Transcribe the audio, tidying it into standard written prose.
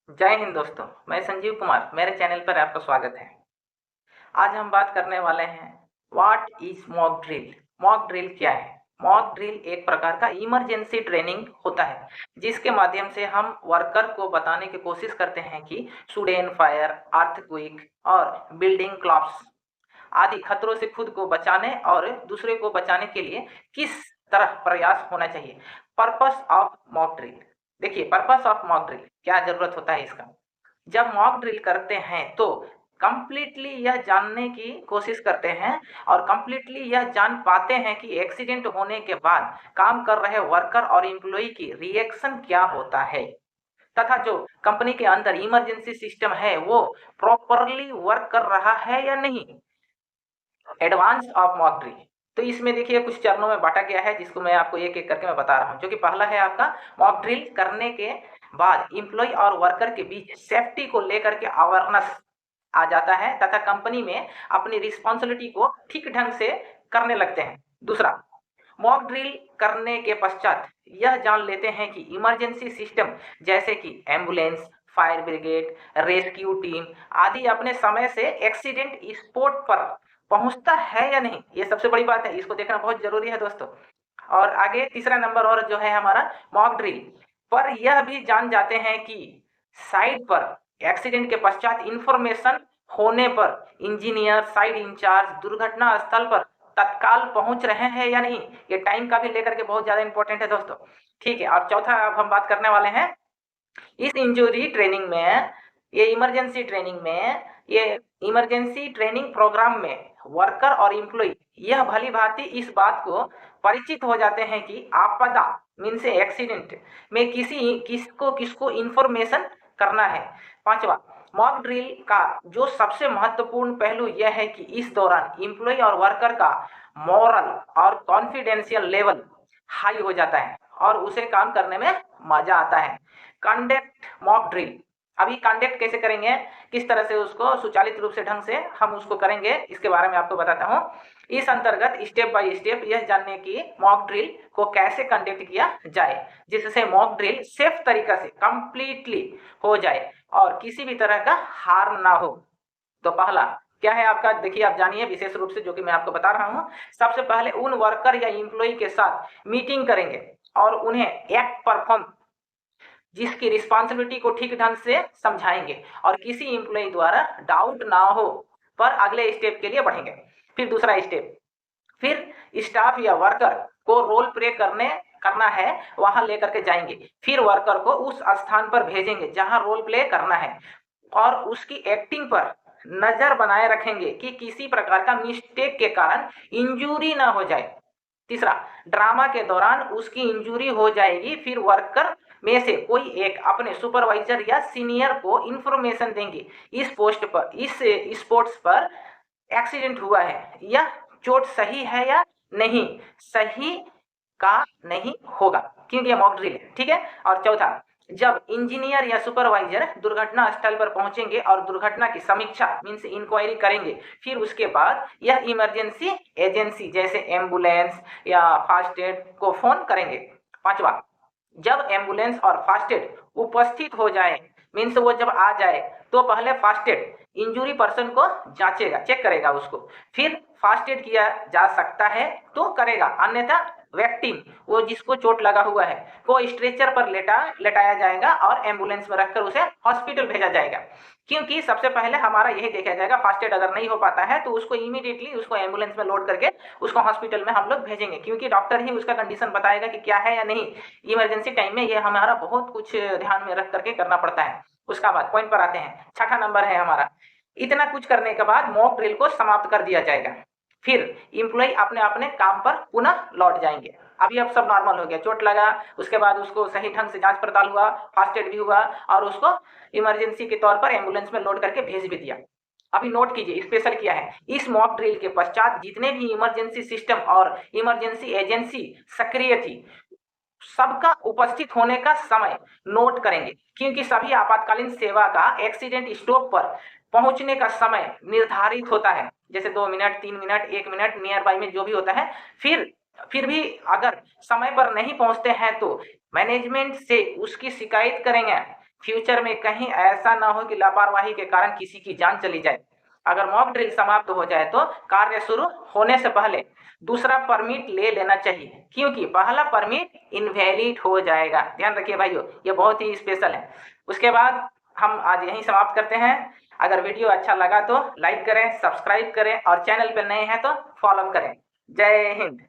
जय हिंद दोस्तों। मैं संजीव कुमार, मेरे चैनल पर आपका स्वागत है। आज हम बात करने वाले हैं what is mock drill. Mock drill क्या है? मॉक ड्रिल एक प्रकार का इमरजेंसी ट्रेनिंग होता है जिसके माध्यम से हम वर्कर को बताने की कोशिश करते हैं कि सुडेन फायर, अर्थक्वेक और बिल्डिंग क्लॉप्स आदि खतरों से खुद को बचाने और दूसरे को बचाने के लिए किस तरह प्रयास होना चाहिए। Purpose of mock drill. देखिए, पर्पस ऑफ मॉक ड्रिल क्या जरूरत होता है इसका। जब मॉक ड्रिल करते हैं तो कंप्लीटली यह जानने की कोशिश करते हैं और कंप्लीटली यह जान पाते हैं कि एक्सीडेंट होने के बाद काम कर रहे वर्कर और एम्प्लॉय की रिएक्शन क्या होता है, तथा जो कंपनी के अंदर इमरजेंसी सिस्टम है वो प्रॉपरली वर्क कर रहा है या नहीं। Advance of mock drill. तो इसमें देखिए कुछ चरणों में बांटा गया है जिसको मैं आपको एक एक करके मैं बता रहा हूँ। जो कि पहला है आपका, मॉक ड्रिल करने के बाद एम्प्लॉय और वर्कर के बीच सेफ्टी को लेकर के अवेयरनेस आ जाता है तथा कंपनी में अपनी रिस्पॉन्सिबिलिटी को ठीक ढंग से करने लगते हैं। दूसरा, मॉक ड्रिल करने के पश्चात यह जान लेते हैं कि इमरजेंसी सिस्टम जैसे कि ambulance, fire brigade, rescue team आदि अपने समय से एक्सीडेंट स्पॉट पर पहुंचता है या नहीं। ये सबसे बड़ी बात है, इसको देखना बहुत जरूरी है दोस्तों। और आगे तीसरा नंबर और जो है हमारा, मॉक ड्रिल पर यह भी जान जाते हैं कि साइट पर एक्सीडेंट के पश्चात इंफॉर्मेशन होने पर इंजीनियर, साइट इंचार्ज दुर्घटना स्थल पर तत्काल पहुंच रहे हैं या नहीं। ये टाइम का भी लेकर के बहुत ज्यादा इंपॉर्टेंट है दोस्तों। ठीक है, और चौथा अब हम बात करने वाले हैं इस इंजरी ट्रेनिंग में, ये इमरजेंसी ट्रेनिंग में, ये इमरजेंसी ट्रेनिंग प्रोग्राम में वर्कर और एम्प्लॉय यह भली भांति इस बात को परिचित हो जाते हैं कि आपदा मीन से एक्सीडेंट में किसको किसको इंफॉर्मेशन करना है। पांचवा, मॉक ड्रिल का जो सबसे महत्वपूर्ण पहलू यह है कि इस दौरान एम्प्लॉय और वर्कर का मॉरल और कॉन्फिडेंशियल लेवल हाई हो जाता है और उसे काम करने में मजा आता है। Conduct mock drill. अभी कंडक्ट कैसे करेंगे, किस तरह से उसको सुचालित रूप से ढंग से हम उसको करेंगे, इसके बारे में आपको बताता हूँ। इस अंतर्गत स्टेप बाय स्टेप यह जानने की मॉक ड्रिल को कैसे कंडक्ट किया जाए जिससे मॉक ड्रिल सेफ तरीका से कंप्लीटली हो जाए और किसी भी तरह का हार्म ना हो। तो पहला क्या है आपका, देखिए आप जानिए विशेष रूप से जो कि मैं आपको बता रहा हूं। सबसे पहले उन वर्कर या एम्प्लॉय के साथ मीटिंग करेंगे और उन्हें एक्ट परफॉर्म जिसकी रिस्पॉन्सिबिलिटी को ठीक ढंग से समझाएंगे और किसी एम्प्लॉय द्वारा डाउट ना हो पर अगले स्टेप के लिए बढ़ेंगे। फिर दूसरा स्टेप, फिर स्टाफ या वर्कर को रोल प्ले करना है वहां लेकर के जाएंगे। फिर वर्कर को उस स्थान पर भेजेंगे जहां रोल प्ले करना है और उसकी एक्टिंग पर नजर बनाए रखेंगे कि किसी प्रकार का मिस्टेक के कारण इंजूरी ना हो जाए। तीसरा, ड्रामा के दौरान उसकी इंजूरी हो जाएगी, फिर वर्कर में से कोई एक अपने सुपरवाइजर या सीनियर को इंफॉर्मेशन देंगे इस पोस्ट पर, इस स्पोर्ट्स पर एक्सीडेंट हुआ है या चोट सही है या नहीं। सही का नहीं होगा क्योंकि ये मॉक ड्रिल है। ठीक है। और चौथा, जब इंजीनियर या सुपरवाइजर दुर्घटना स्थल पर पहुंचेंगे और दुर्घटना की समीक्षा मीन्स इंक्वायरी करेंगे, फिर उसके बाद यह इमरजेंसी एजेंसी जैसे एम्बुलेंस या फास्ट एड को फोन करेंगे। पांचवा, जब एम्बुलेंस और फास्ट एड उपस्थित हो जाए मीन्स वो जब आ जाए तो पहले फास्ट एड इंजूरी पर्सन को जांचेगा, चेक करेगा उसको। फिर फास्ट एड किया जा सकता है तो करेगा, अन्यथा व्यक्ति वो जिसको चोट लगा हुआ है को स्ट्रेचर पर लेटाया जाएगा और एम्बुलेंस में रखकर उसे हॉस्पिटल भेजा जाएगा। क्योंकि सबसे पहले हमारा यही देखा जाएगा, फास्ट एड अगर नहीं हो पाता है तो उसको इमीडिएटली उसको एम्बुलेंस में लोड करके उसको हॉस्पिटल में हम लोग भेजेंगे, क्योंकि डॉक्टर ही उसका कंडीशन बताएगा कि क्या है या नहीं। इमरजेंसी टाइम में ये हमारा बहुत कुछ ध्यान में रख करके करना पड़ता है। उसका बाद पॉइंट पर आते हैं, छठा नंबर है हमारा, इतना कुछ करने के बाद मॉक ड्रिल को समाप्त कर दिया जाएगा। फिर एम्प्लॉय अपने अपने काम पर पुनः लौट जाएंगे। अभी अब सब नॉर्मल हो गया, चोट लगा उसके बाद उसको सही ढंग से जांच पड़ताल हुआ, फास्ट एड भी हुआ और उसको इमरजेंसी के तौर पर एम्बुलेंस में लोड करके भेज भी दिया। अभी नोट कीजिए स्पेशल किया है, इस मॉक ड्रिल के पश्चात जितने भी इमरजेंसी सिस्टम और इमरजेंसी एजेंसी सक्रिय थी सबका उपस्थित होने का समय नोट करेंगे, क्योंकि सभी आपातकालीन सेवा का एक्सीडेंट स्टॉप पर पहुंचने का समय निर्धारित होता है, जैसे 2 minute, 3 minute, 1 minute near by में जो भी होता है। फिर भी अगर समय पर नहीं पहुंचते हैं तो मैनेजमेंट से उसकी शिकायत करेंगे फ्यूचर में कहीं ऐसा ना हो कि लापरवाही के कारण किसी की जान चली जाए। अगर मॉक ड्रिल समाप्त हो जाए तो कार्य शुरू होने से पहले दूसरा परमिट ले लेना चाहिए, क्योंकि पहला परमिट इनवैलिड हो जाएगा। ध्यान रखिए भाइयों, ये बहुत ही स्पेशल है। उसके बाद हम आज यहीं समाप्त करते हैं। अगर वीडियो अच्छा लगा तो लाइक करें, सब्सक्राइब करें और चैनल पर नए हैं तो फॉलो करें। जय हिंद।